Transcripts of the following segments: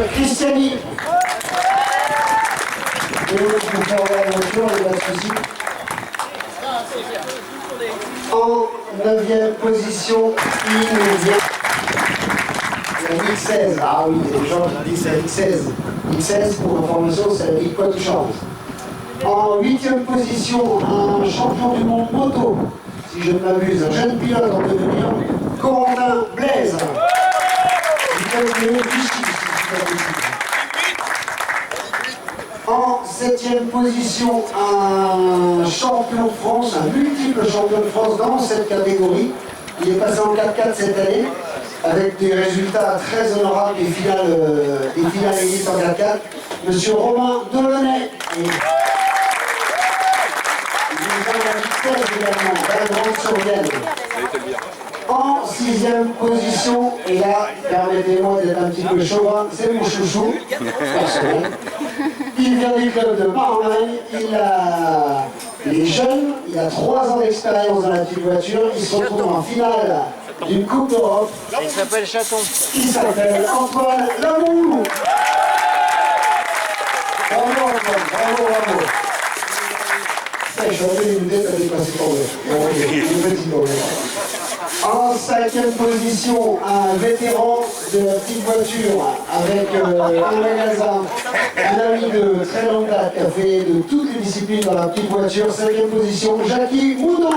Christiani. Et vous pouvez faire la voiture, il n'y a pas de souci. En 9e position, il nous vient. La Ligue 16. Ah oui, les gens qui disent c'est la Ligue 16. Ligue 16, pour information, c'est la Ligue Poitou-Charentes. En 8e position, un champion du monde moto, si je ne m'abuse, un jeune pilote en devenir, Corentin Blaise. En 7e position, un champion de France, un multiple champion de France dans cette catégorie. Il est passé en 4x4 cette année, avec des résultats très honorables, des finales élites en 4x4. Monsieur Romain Delaunay. En 6e position, et là, permettez-moi d'être un petit peu chauvin, c'est mon chouchou, personnel. Il vient du club de Marmagne, il est jeune, il a 3 ans d'expérience dans la petite voiture, il se retrouve en finale d'une Coupe d'Europe. Il s'appelle Chaton. Il s'appelle Antoine Lamour. Bravo Antoine, bravo. Je vais enlever une tête à dépasser pour eux. En 5e position, un vétéran de la petite voiture avec un magasin, un ami de très longue date qui a fait de toutes les disciplines dans la petite voiture. 5e position, Jackie Moudon.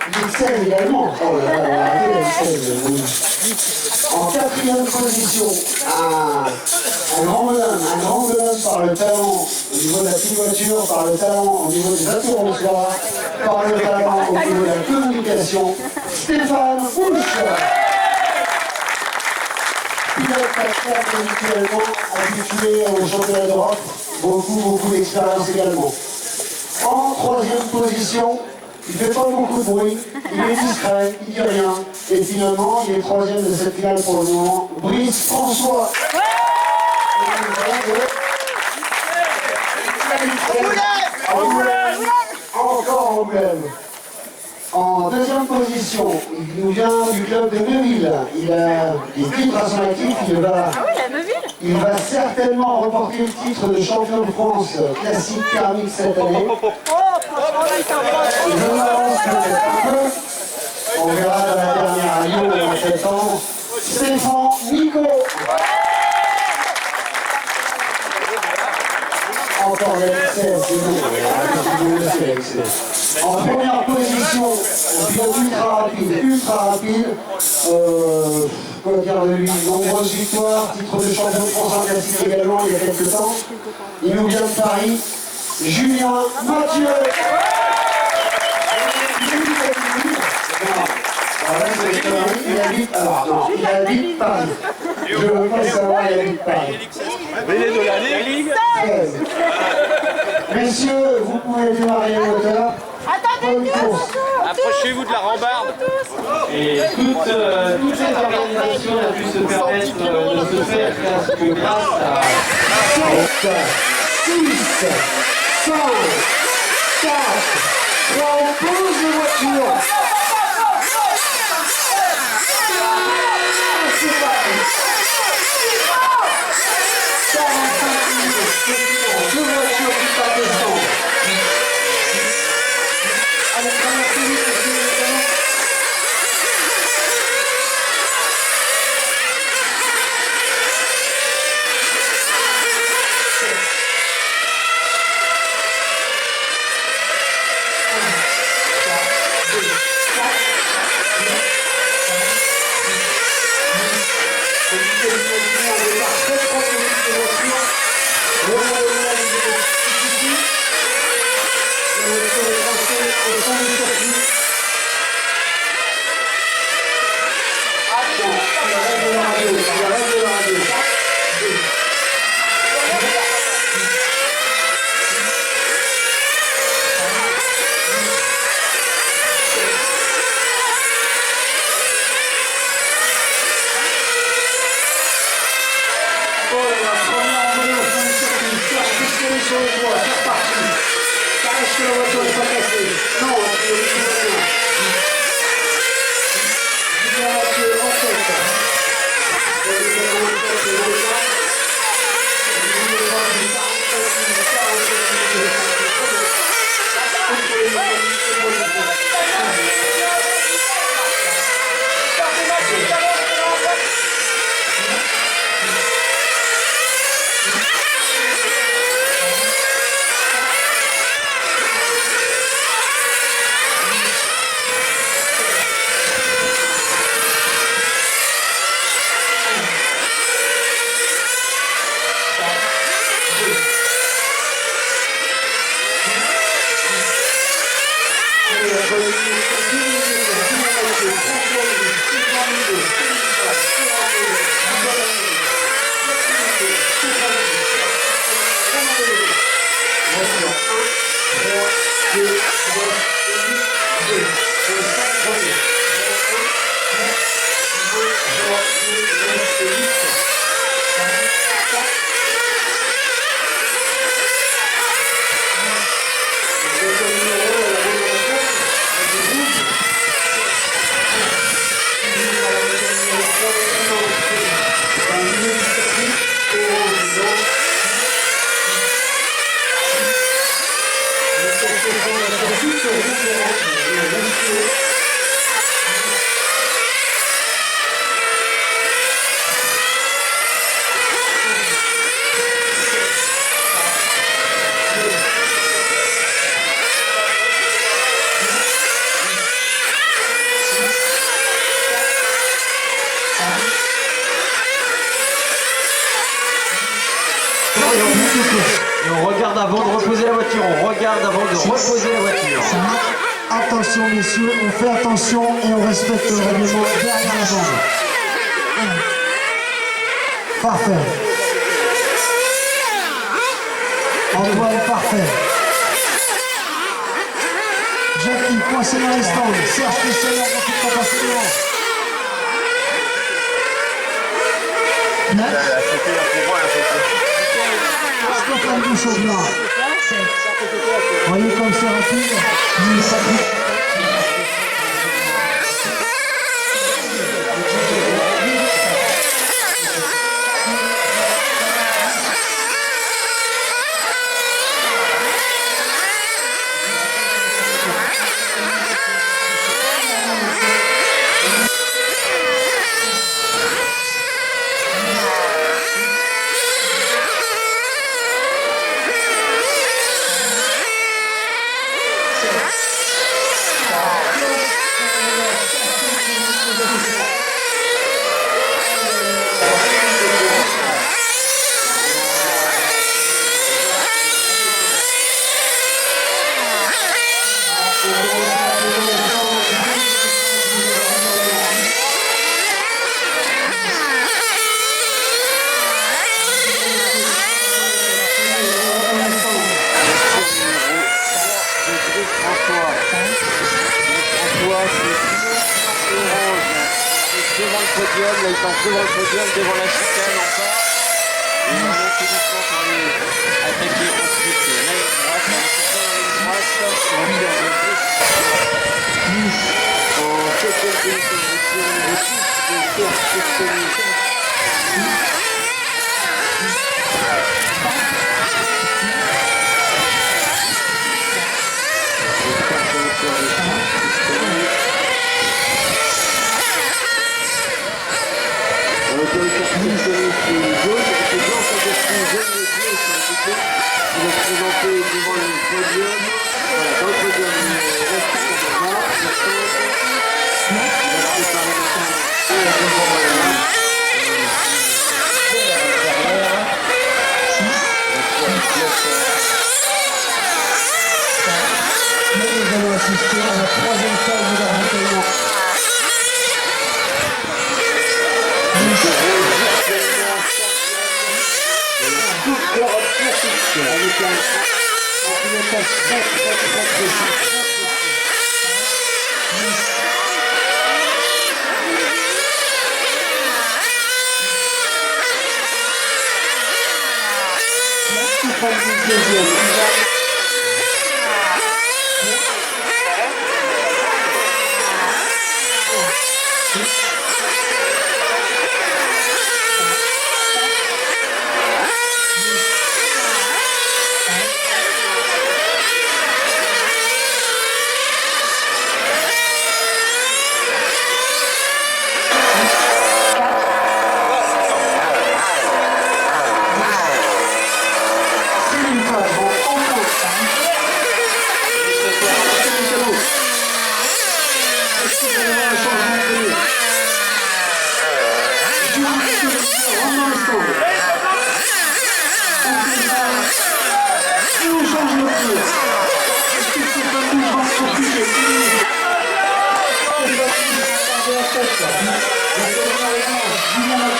Ligue 16 également. Oh là là, la Ligue 16. En 4e position, un grand bonhomme par le talent au niveau de la petite voiture, par le talent au niveau des atours au soir, par le talent au niveau de la communication, Stéphane Bouche. Pilote 4x4 habituellement habitué au championnat d'Europe, beaucoup d'expérience également. En 3e position, il ne fait pas beaucoup de bruit, il est discret, il ne dit rien, et finalement il est 3e de cette finale pour le moment, Brice François. Encore Angoulême. En 2e position, il nous vient du club de Neuville. Il a des titres à son actif, il va certainement remporter le titre de champion de France classique thermique cette année. Je m'avance peut-être un peu. On verra dans la dernière à Lyon en septembre. Stéphane Nico. Encore le 16, c'est bon. En première position, un pilote ultra rapide. Quoi dire de lui? Nombreuses victoires, titre de champion de France en classique également il y a quelques temps. Il nous vient de Paris. Julien Mathieu. Il habite Paris. Je veux pas savoir, il habite Paris. Venez de la Ligue. Messieurs, vous pouvez démarrer le moteur. Bonne course. Approchez-vous de la rambarde. Et toutes ces organisations ont pu se permettre de se faire grâce à 7, 6, 5, 4, 3, on pose les voitures. C'est parti. 45 minutes, deux voitures qui partent ensemble. Allez, traversez vite, sur le toit, c'est reparti. T'arrêtes que la voiture n'est pas cassée. Non, il y a rien. Et on regarde avant de reposer la voiture, on regarde avant de reposer la voiture. Attention messieurs, on fait attention et on respecte le règlement derrière la jambe. Parfait. Antoine, parfait. Jackie, coincé dans les stands. Serge spécialement pour tout le passement. Stéphane Bouchon-Blanc. Voyez comme c'est rapide. Devant le podium, là il passe devant le podium, devant la chicane encore. Et il remonte uniquement pour aller attaquer ensuite la ligne droite, la ligne droite, en 7ème position numéro 6 de Serge Spécialement. Il va se présenter devant le podium. Voilà, dans le podium, il reste comme ça. Il va se préparer Nous allons assister à la troisième phase de leur entraînement. Coupe d'Europe classique avec un pilotage très précis. Stéphane du deuxième.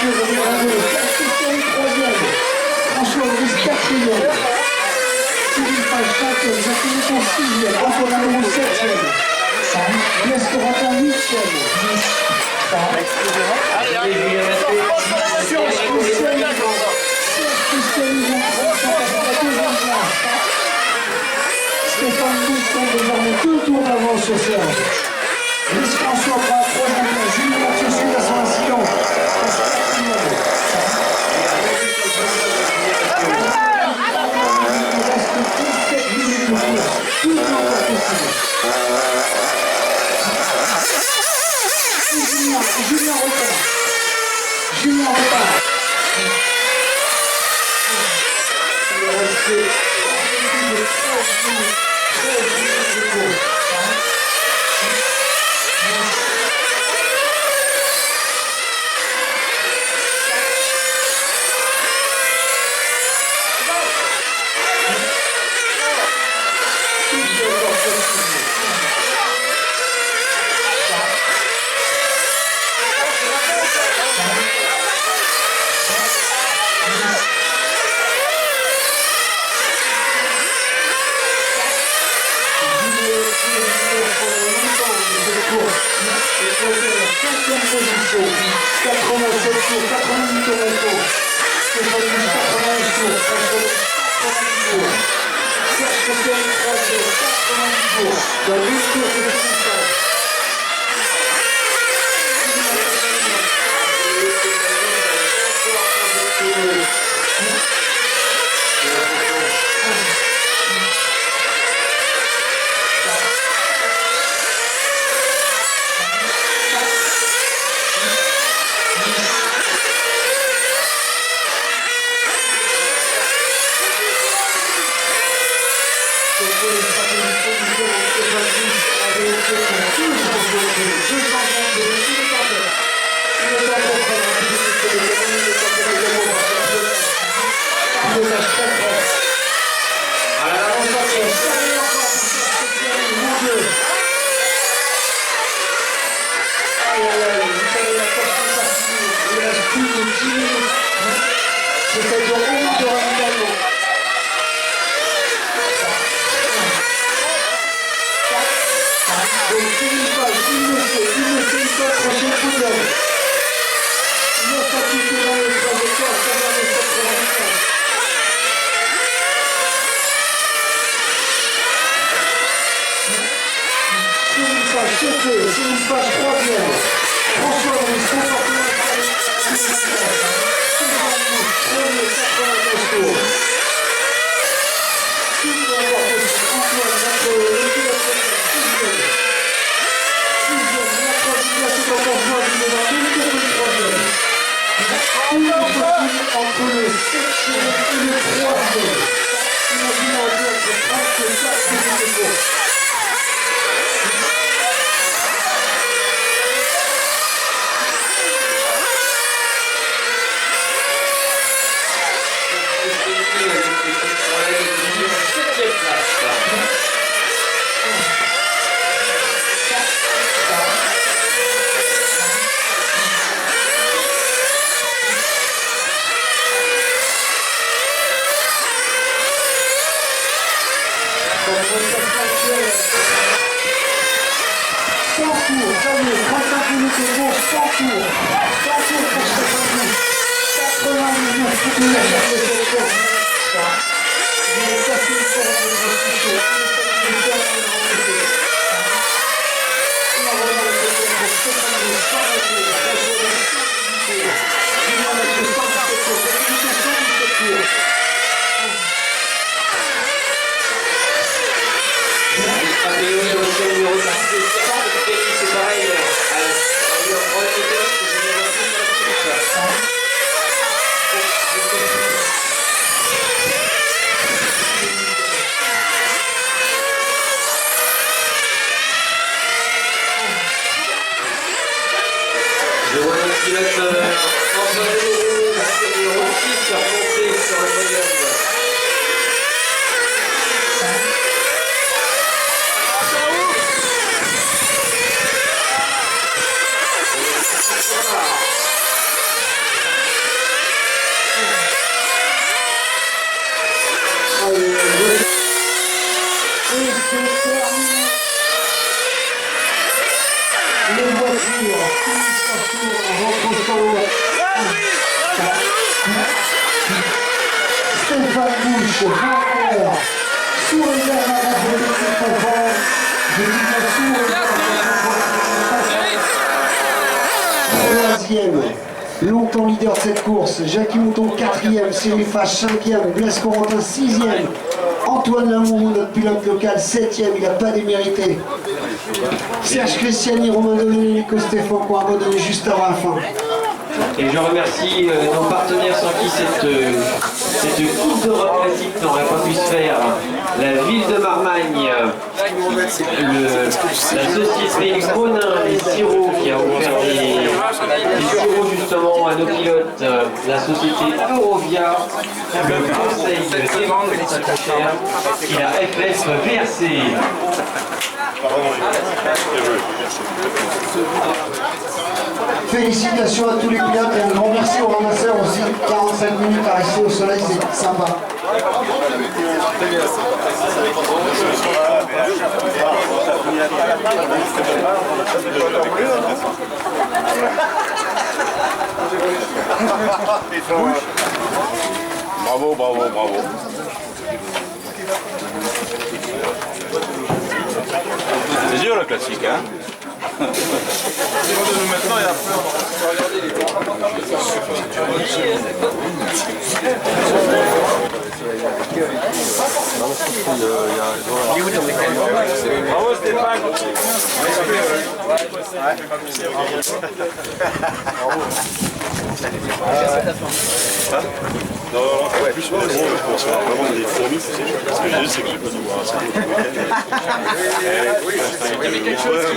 Mathieu numéro 2, Christian 3e, François Maurice 4e, Cyril Page 5e, Jacques Mouton 6e, Antoine Amourou 7e, Blaise Corentin 8e, Serge Christian Yvon, Stéphane Bouche compte désormais 2 tours d'avance sur Serge. Luis François prend la 3e place, Julien Mathieu suit à son incident. Il reste 17 minutes de course, tout est encore possible. Julien repart. Julien repart. Il est resté 13 minutes de course. Stéphane Bouche, vainqueur, sous réserve à la politique confort, je dis bien sous réserve. Troisième, longtemps leader de cette course, Jackie Mouton 4e, Cyril Fache 5e, Blaise Corentin 6e, Antoine Lamoureux, notre pilote local 7e, il n'a pas démérité. Serge Christiani, Romain Delaunay, Nico Stéphane pour abandonner juste avant la fin. Et je remercie nos partenaires sans qui cette Coupe d'Europe classique n'aurait pas pu se faire. La ville de Marmagne, la société Bonin, les sirops qui a offert des sirops justement à nos pilotes, la société Eurovia, le conseil de défense de Saint-Cher et la FS VRC. Félicitations à tous les pilotes et un grand merci aux ramasseurs aussi. 45 minutes à rester au soleil, c'est sympa. Bravo, bravo, bravo. C'est dur le classique, hein. Maintenant, et après, on va regarder les bravo Stéphane. Non, ouais, plus je pense vraiment des fourmis, ce que j'ai dit, c'est que j'ai pas dû voir ça. Il y avait quelque chose qui...